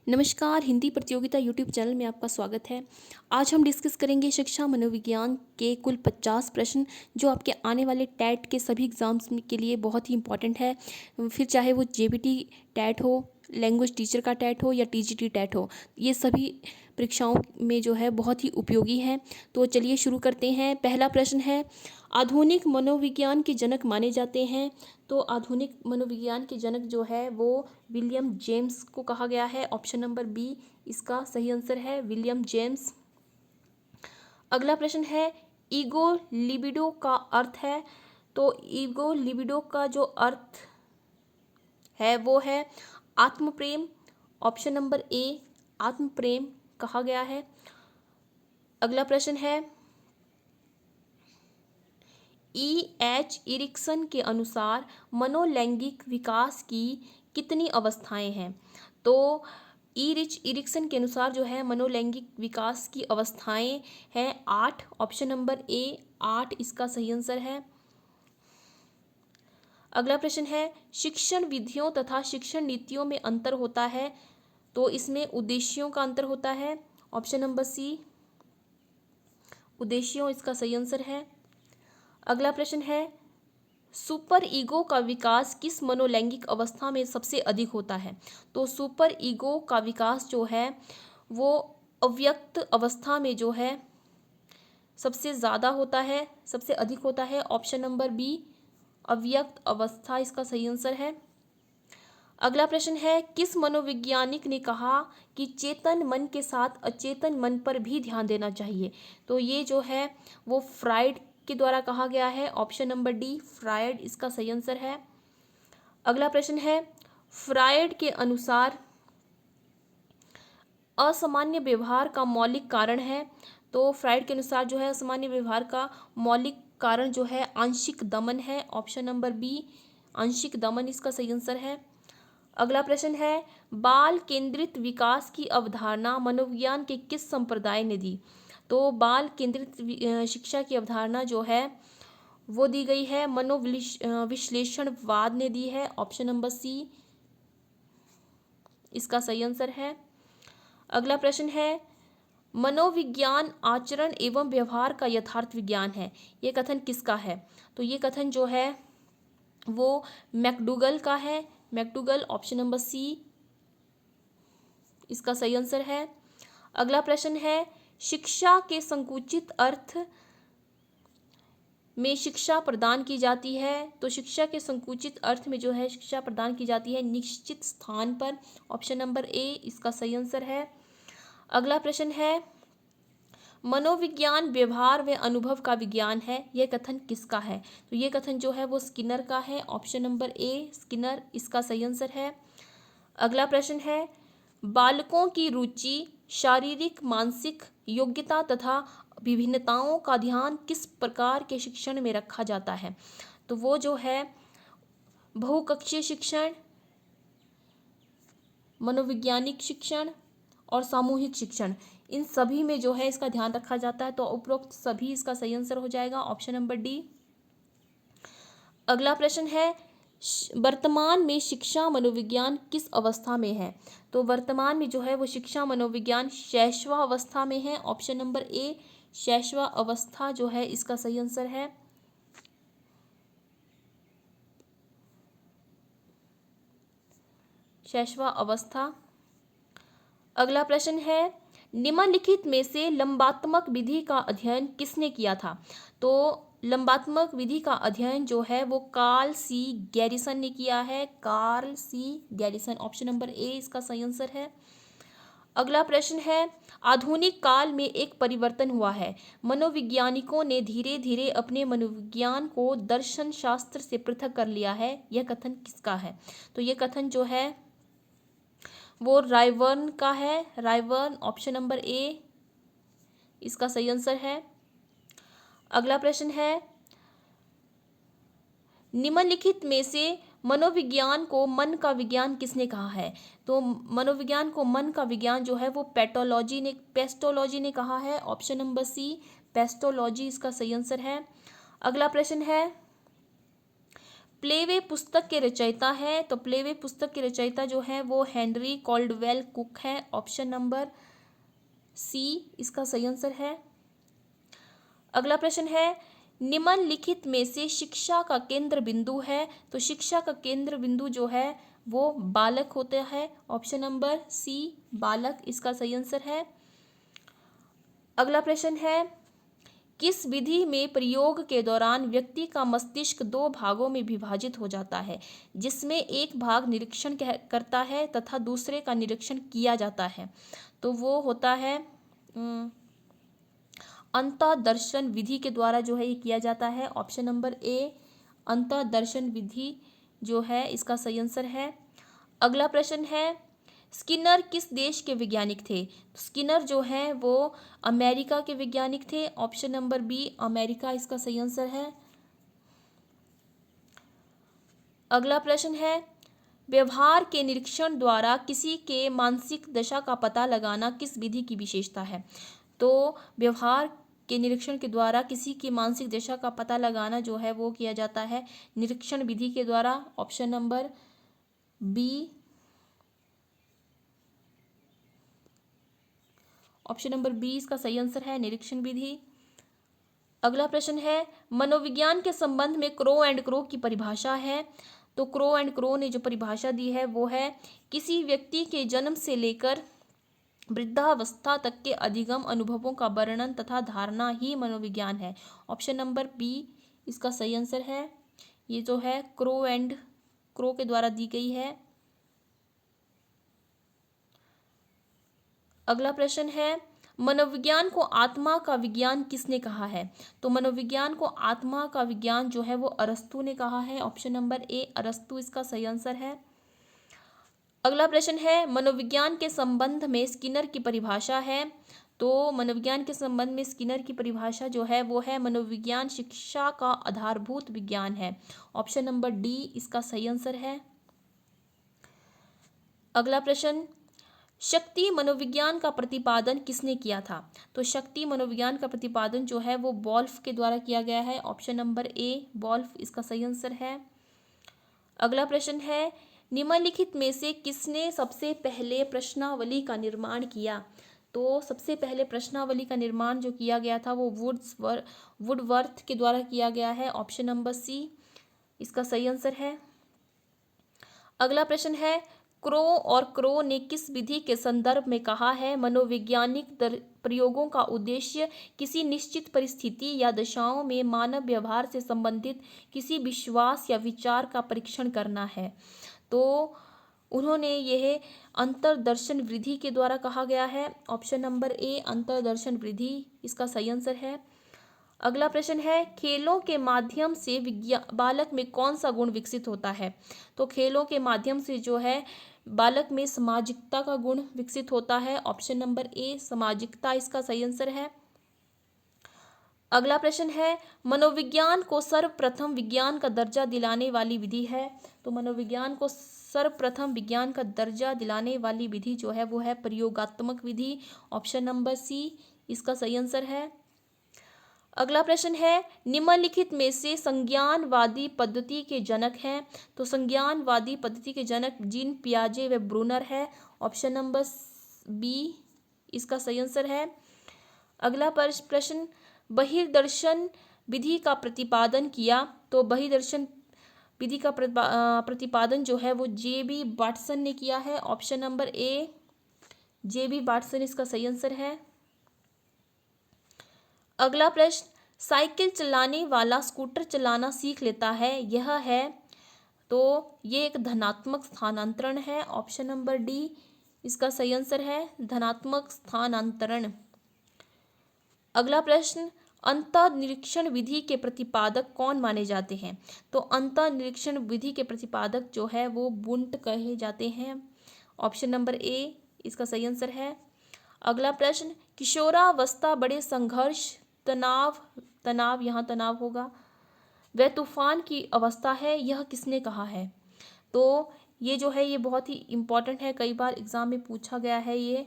नमस्कार, हिंदी प्रतियोगिता YouTube channel में आपका स्वागत है। आज हम डिस्कस करेंगे शिक्षा मनोविज्ञान के कुल 50 प्रश्न जो आपके आने वाले टैट के सभी एग्ज़ाम्स के लिए बहुत ही इम्पॉर्टेंट है। फिर चाहे वो जेबीटी टैट हो, लैंग्वेज टीचर का टैट हो या टीजीटी टैट हो, ये सभी परीक्षाओं में जो है बहुत ही उपयोगी है। तो चलिए शुरू करते हैं। पहला प्रश्न है, आधुनिक मनोविज्ञान के जनक माने जाते हैं। तो आधुनिक मनोविज्ञान के जनक जो है वो विलियम जेम्स को कहा गया है। ऑप्शन नंबर बी इसका सही आंसर है, विलियम जेम्स। अगला प्रश्न है, ईगो लिबिडो का अर्थ है। तो ईगो लिबिडो का जो अर्थ है वो है आत्मप्रेम। ऑप्शन नंबर ए आत्मप्रेम कहा गया है। अगला प्रश्न है, E.H. इरिक्सन के अनुसार मनोलैंगिक विकास की कितनी अवस्थाएं हैं। तो इरिक्सन के अनुसार जो है मनोलैंगिक विकास की अवस्थाएं हैं 8। ऑप्शन नंबर ए 8 इसका सही आंसर है। अगला प्रश्न है, शिक्षण विधियों तथा शिक्षण नीतियों में अंतर होता है। तो इसमें उद्देश्यों का अंतर होता है। ऑप्शन नंबर सी उद्देश्यों इसका सही आंसर है। अगला प्रश्न है, सुपर ईगो का विकास किस मनोलैंगिक अवस्था में सबसे अधिक होता है। तो सुपर ईगो का विकास जो है वो अव्यक्त अवस्था में जो है सबसे ज़्यादा होता है, सबसे अधिक होता है। ऑप्शन नंबर बी अव्यक्त अवस्था इसका सही आंसर है। अगला प्रश्न है, किस मनोवैज्ञानिक ने कहा कि चेतन मन के साथ अचेतन मन पर भी ध्यान देना चाहिए। तो ये जो है वो फ्राइड के द्वारा कहा गया है। ऑप्शन नंबर डी फ्रायड इसका सही आंसर है। अगला प्रश्न है, फ्रायड के अनुसार असामान्य व्यवहार का मौलिक कारण है। तो फ्रायड के अनुसार जो है असामान्य व्यवहार का मौलिक कारण जो है आंशिक दमन है। ऑप्शन नंबर बी आंशिक दमन इसका सही आंसर है। अगला प्रश्न है, बाल केंद्रित विकास की अवधारणा मनोविज्ञान के किस संप्रदाय ने दी। तो बाल केंद्रित शिक्षा की अवधारणा जो है वो दी गई है मनोविश्लेषणवाद ने दी है। ऑप्शन नंबर सी इसका सही आंसर है। अगला प्रश्न है, मनोविज्ञान आचरण एवं व्यवहार का यथार्थ विज्ञान है, ये कथन किसका है। तो ये कथन जो है वो मैकडूगल का है। मैकडूगल ऑप्शन नंबर सी इसका सही आंसर है। अगला प्रश्न है, शिक्षा के संकुचित अर्थ में शिक्षा प्रदान की जाती है। तो शिक्षा के संकुचित अर्थ में जो है शिक्षा प्रदान की जाती है निश्चित स्थान पर। ऑप्शन नंबर ए इसका सही आंसर है। अगला प्रश्न है, मनोविज्ञान व्यवहार व अनुभव का विज्ञान है, यह कथन किसका है। तो ये कथन जो है वो स्किनर का है। ऑप्शन नंबर ए स्किनर इसका सही आंसर है। अगला प्रश्न है, बालकों की रुचि शारीरिक मानसिक योग्यता तथा विभिन्नताओं का ध्यान किस प्रकार के शिक्षण में रखा जाता है। तो वो जो है बहुकक्षीय शिक्षण, मनोवैज्ञानिक शिक्षण और सामूहिक शिक्षण, इन सभी में जो है इसका ध्यान रखा जाता है। तो उपरोक्त सभी इसका सही आंसर हो जाएगा ऑप्शन नंबर डी। अगला प्रश्न है, वर्तमान में शिक्षा मनोविज्ञान किस अवस्था में है। तो वर्तमान में जो है वो शिक्षा मनोविज्ञान शैशवा अवस्था में है। ऑप्शन नंबर ए शैशवा अवस्था जो है इसका सही आंसर है। शैशवा अवस्था। अगला प्रश्न है, निम्नलिखित में से लंबात्मक विधि का अध्ययन किसने किया था। तो लंबात्मक विधि का अध्ययन जो है वो कार्ल सी गैरिसन ने किया है। Carl C Garrison option number A इसका सही आंसर है। अगला प्रश्न है, आधुनिक काल में एक परिवर्तन हुआ है, मनोवैज्ञानिकों ने धीरे धीरे अपने मनोविज्ञान को दर्शन शास्त्र से पृथक कर लिया है, यह कथन किसका है। तो यह कथन जो है वो रायबर्न का है। रायबर्न ऑप्शन नंबर ए इसका सही आंसर है। अगला प्रश्न है, निम्नलिखित में से मनोविज्ञान को मन का विज्ञान किसने कहा है। तो मनोविज्ञान को मन का विज्ञान जो है वो पेस्टोलॉजी ने कहा है। ऑप्शन नंबर सी पेस्टोलॉजी इसका सही आंसर है। अगला प्रश्न है, प्लेवे पुस्तक के रचयिता है, तो प्लेवे पुस्तक के रचयिता जो है वो हेनरी कॉल्डवेल कुक है। ऑप्शन नंबर सी इसका सही आंसर है। अगला प्रश्न है, निम्नलिखित में से शिक्षा का केंद्र बिंदु है, तो शिक्षा का केंद्र बिंदु जो है वो बालक होता है। ऑप्शन नंबर सी बालक इसका सही आंसर है। अगला प्रश्न है, किस विधि में प्रयोग के दौरान व्यक्ति का मस्तिष्क दो भागों में विभाजित हो जाता है, जिसमें एक भाग निरीक्षण करता है तथा दूसरे का निरीक्षण किया जाता है? तो वो होता है अंतःदर्शन विधि के द्वारा जो है ये किया जाता है। ऑप्शन नंबर ए अंतःदर्शन विधि जो है इसका सही आंसर है। अगला प्रश्न है, स्किनर किस देश के वैज्ञानिक थे? स्किनर जो है वो अमेरिका के वैज्ञानिक थे। ऑप्शन नंबर बी अमेरिका इसका सही आंसर है। अगला प्रश्न है, व्यवहार के निरीक्षण द्वारा किसी के मानसिक दशा का पता लगाना किस विधि की विशेषता है? तो व्यवहार के निरीक्षण के द्वारा किसी की मानसिक दशा का पता लगाना जो है वो किया जाता है निरीक्षण विधि के द्वारा। Option number B option number B इसका सही आंसर है, निरीक्षण विधि। अगला प्रश्न है, मनोविज्ञान के संबंध में क्रो एंड क्रो की परिभाषा है, तो क्रो एंड क्रो ने जो परिभाषा दी है वो है किसी व्यक्ति के जन्म से लेकर वृद्धावस्था तक के अधिगम अनुभवों का वर्णन तथा धारणा ही मनोविज्ञान है। ऑप्शन नंबर बी इसका सही आंसर है। ये जो है क्रो एंड क्रो के द्वारा दी गई है। अगला प्रश्न है, मनोविज्ञान को आत्मा का विज्ञान किसने कहा है? तो मनोविज्ञान को आत्मा का विज्ञान जो है वो अरस्तू ने कहा है। ऑप्शन नंबर ए अरस्तू इसका सही आंसर है। अगला प्रश्न है, मनोविज्ञान के संबंध में स्किनर की परिभाषा है, तो मनोविज्ञान के संबंध में स्किनर की परिभाषा जो है वो है मनोविज्ञान शिक्षा का आधारभूत विज्ञान है। ऑप्शन नंबर डी इसका सही आंसर है। अगला प्रश्न, शक्ति मनोविज्ञान का प्रतिपादन किसने किया था? तो शक्ति मनोविज्ञान का प्रतिपादन जो है वो वॉल्फ के द्वारा किया गया है। ऑप्शन नंबर ए वॉल्फ इसका सही आंसर है। अगला प्रश्न है, निम्नलिखित में से किसने सबसे पहले प्रश्नावली का निर्माण किया? तो सबसे पहले प्रश्नावली का निर्माण जो किया गया था वो वुडवर्थ के द्वारा किया गया है। ऑप्शन नंबर सी इसका सही आंसर है। अगला प्रश्न है, क्रो और क्रो ने किस विधि के संदर्भ में कहा है मनोवैज्ञानिक प्रयोगों का उद्देश्य किसी निश्चित परिस्थिति या दशाओं में मानव व्यवहार से संबंधित किसी विश्वास या विचार का परीक्षण करना है? तो उन्होंने यह अंतर्दर्शन विधि के द्वारा कहा गया है। ऑप्शन नंबर ए अंतर्दर्शन विधि इसका सही आंसर है। अगला प्रश्न है, खेलों के माध्यम से बालक में कौन सा गुण विकसित होता है? तो खेलों के माध्यम से जो है बालक में सामाजिकता का गुण विकसित होता है। ऑप्शन नंबर ए सामाजिकता इसका सही आंसर है। अगला प्रश्न है, मनोविज्ञान को सर्वप्रथम विज्ञान का दर्जा दिलाने वाली विधि है? तो मनोविज्ञान को सर्वप्रथम विज्ञान का दर्जा दिलाने वाली विधि जो है वो है प्रयोगात्मक विधि। ऑप्शन नंबर सी इसका सही आंसर है। अगला प्रश्न है, निम्नलिखित में से संज्ञानवादी पद्धति के जनक हैं? तो संज्ञानवादी पद्धति के जनक जीन पियाजे व ब्रूनर है। ऑप्शन नंबर बी इसका सही आंसर है। अगला प्रश्न, बहिर्दर्शन विधि का प्रतिपादन किया? तो बहिर्दर्शन विधि का प्रतिपादन जो है वो जे.बी. वाटसन ने किया है। ऑप्शन नंबर ए जे.बी. वाटसन इसका सही आंसर है। अगला प्रश्न, साइकिल चलाने वाला स्कूटर चलाना सीख लेता है, यह है? तो ये एक धनात्मक स्थानांतरण है। ऑप्शन नंबर डी इसका सही आंसर है, धनात्मक स्थानांतरण। अगला प्रश्न, अंतःनिरीक्षण विधि के प्रतिपादक कौन माने जाते हैं? तो अंतःनिरीक्षण विधि के प्रतिपादक जो है वो वुंट कहे जाते हैं। ऑप्शन नंबर ए इसका सही आंसर है। अगला प्रश्न, किशोरावस्था बड़े संघर्ष तनाव यहाँ तनाव होगा वह तूफान की अवस्था है, यह किसने कहा है? तो ये जो है ये बहुत ही इम्पोर्टेंट है, कई बार एग्जाम में पूछा गया है ये।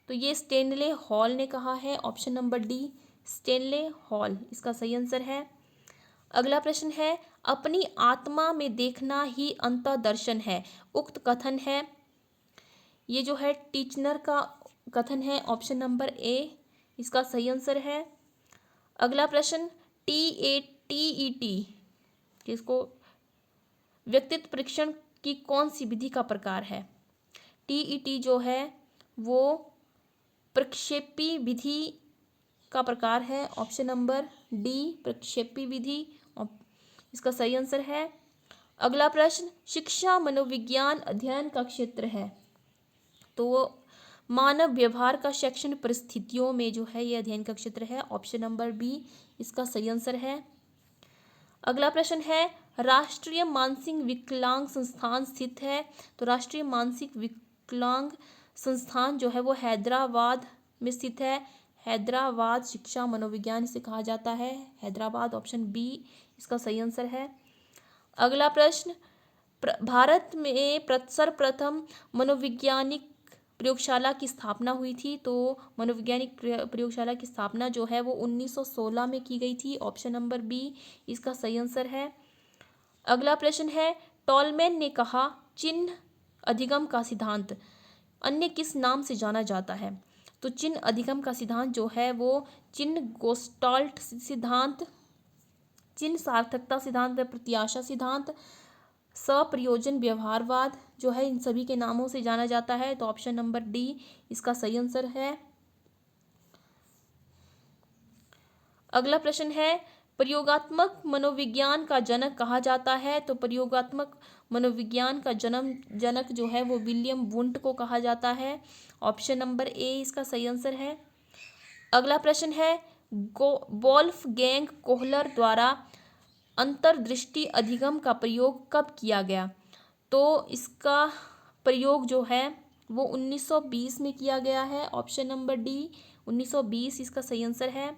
तो ये स्टेनले हॉल ने कहा है। Option number D Stanley hall इसका सही आंसर है। अगला प्रश्न है, अपनी आत्मा में देखना ही अंतर्दर्शन है, उक्त कथन है, ये जो है टीचनर का कथन है। ऑप्शन नंबर ए इसका सही आंसर है। अगला प्रश्न, TATET जिसको व्यक्तित्व परीक्षण की कौन सी विधि का प्रकार है? TET जो है वो प्रक्षेपी विधि का प्रकार है। ऑप्शन नंबर डी प्रक्षेपी विधि इसका सही आंसर है। अगला प्रश्न, शिक्षा मनोविज्ञान अध्ययन का क्षेत्र है, तो वो मानव व्यवहार का शैक्षणिक परिस्थितियों में जो है ये अध्ययन का क्षेत्र है। ऑप्शन नंबर बी इसका सही आंसर है। अगला प्रश्न है, राष्ट्रीय मानसिक विकलांग संस्थान स्थित है, तो राष्ट्रीय मानसिक विकलांग संस्थान जो है वो हैदराबाद में स्थित है। हैदराबाद शिक्षा मनोविज्ञान इसे कहा जाता है, हैदराबाद। ऑप्शन बी इसका सही आंसर है। अगला प्रश्न, भारत में सर्वप्रथम मनोवैज्ञानिक प्रयोगशाला की स्थापना हुई थी, तो मनोवैज्ञानिक प्रयोगशाला की स्थापना जो है वो 1916 में की गई थी। ऑप्शन नंबर बी इसका सही आंसर है। अगला प्रश्न है, टॉलमैन ने कहा चिन्ह अधिगम का सिद्धांत अन्य किस नाम से जाना जाता है? तो चिन्ह अधिगम का सिद्धांत जो है वो चिन्ह गेस्टाल्ट सिद्धांत, चिन्ह सार्थकता सिद्धांत, प्रत्याशा सिद्धांत, सप्रयोजन व्यवहारवाद जो है इन सभी के नामों से जाना जाता है। तो ऑप्शन नंबर डी इसका सही आंसर है। अगला प्रश्न है, प्रयोगात्मक मनोविज्ञान का जनक कहा जाता है, तो प्रयोगात्मक मनोविज्ञान का जनक जो है वो विलियम वुंट को कहा जाता है। ऑप्शन नंबर ए इसका सही आंसर है। अगला प्रश्न है, वोल्फगैंग कोहलर द्वारा अंतर्दृष्टि अधिगम का प्रयोग कब किया गया? तो इसका प्रयोग जो है वो 1920 में किया गया है। ऑप्शन नंबर डी 1920 इसका सही आंसर है।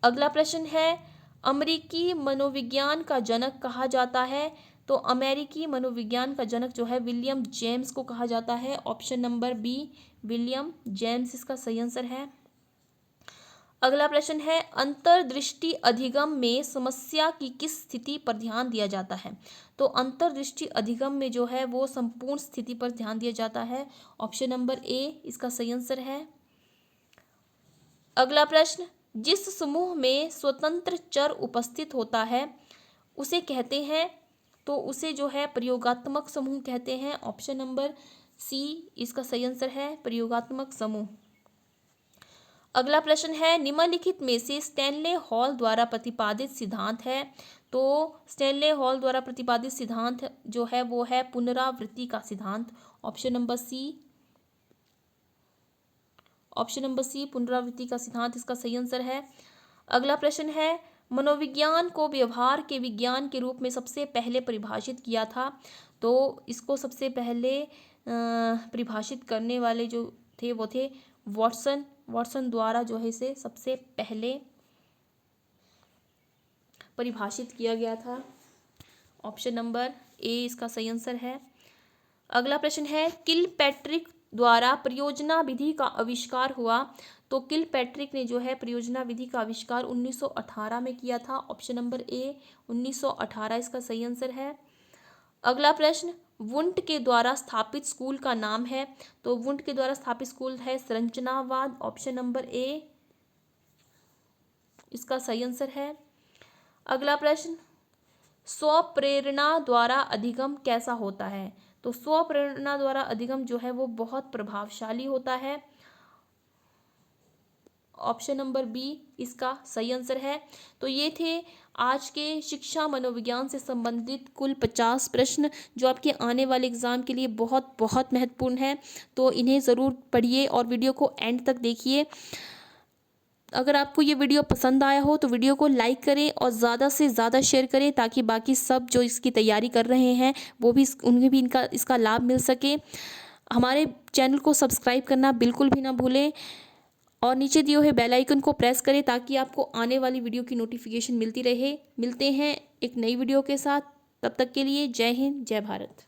अगला प्रश्न है, अमेरिकी मनोविज्ञान का जनक कहा जाता है, तो अमेरिकी मनोविज्ञान का जनक जो है विलियम जेम्स को कहा जाता है। Option number B William James इसका सही आंसर है। अगला प्रश्न है, अंतर्दृष्टि अधिगम में समस्या की किस स्थिति पर ध्यान दिया जाता है? तो अंतर्दृष्टि अधिगम में जो है वो संपूर्ण स्थिति पर ध्यान दिया जाता है। ऑप्शन नंबर ए इसका सही आंसर है। अगला प्रश्न, जिस समूह में स्वतंत्र चर उपस्थित होता है उसे कहते हैं, तो उसे जो है प्रयोगात्मक समूह कहते हैं। ऑप्शन नंबर सी इसका सही आंसर है, प्रयोगात्मक समूह। अगला प्रश्न है, निम्नलिखित में से स्टैनले हॉल द्वारा प्रतिपादित सिद्धांत है, तो स्टैनले हॉल द्वारा प्रतिपादित सिद्धांत जो है वो है पुनरावृत्ति का सिद्धांत। ऑप्शन नंबर सी पुनरावृत्ति का सिद्धांत इसका सही आंसर है। अगला प्रश्न है, मनोविज्ञान को व्यवहार के विज्ञान के रूप में सबसे पहले परिभाषित किया था, तो इसको सबसे पहले परिभाषित करने वाले जो थे वो थे वॉटसन द्वारा जो है इसे सबसे पहले परिभाषित किया गया था। ऑप्शन नंबर ए इसका सही आंसर है। अगला प्रश्न है, किलपैट्रिक द्वारा परियोजना विधि का आविष्कार हुआ, तो किलपैट्रिक ने जो है परियोजना विधि का आविष्कार 1918 में किया था। ऑप्शन नंबर ए 1918 इसका सही आंसर है। अगला प्रश्न, वुंट के द्वारा स्थापित स्कूल का नाम है, तो वुंट के द्वारा स्थापित स्कूल है संरचनावाद। ऑप्शन नंबर ए इसका सही आंसर है। अगला प्रश्न, स्वप्रेरणा द्वारा अधिगम कैसा होता है? तो स्वप्रेरणा द्वारा अधिगम जो है वो बहुत प्रभावशाली होता है। ऑप्शन नंबर बी इसका सही आंसर है। तो ये थे आज के शिक्षा मनोविज्ञान से संबंधित कुल 50 प्रश्न जो आपके आने वाले एग्ज़ाम के लिए बहुत बहुत महत्वपूर्ण है, तो इन्हें ज़रूर पढ़िए और वीडियो को एंड तक देखिए। अगर आपको ये वीडियो पसंद आया हो तो वीडियो को लाइक करें और ज़्यादा से ज़्यादा शेयर करें, ताकि बाकी सब जो इसकी तैयारी कर रहे हैं वो भी उन्हें भी इसका लाभ मिल सके। हमारे चैनल को सब्सक्राइब करना बिल्कुल भी ना भूलें और नीचे दिए हुए बेल आइकन को प्रेस करें ताकि आपको आने वाली वीडियो की नोटिफिकेशन मिलती रहे। मिलते हैं एक नई वीडियो के साथ, तब तक के लिए जय हिंद जय भारत।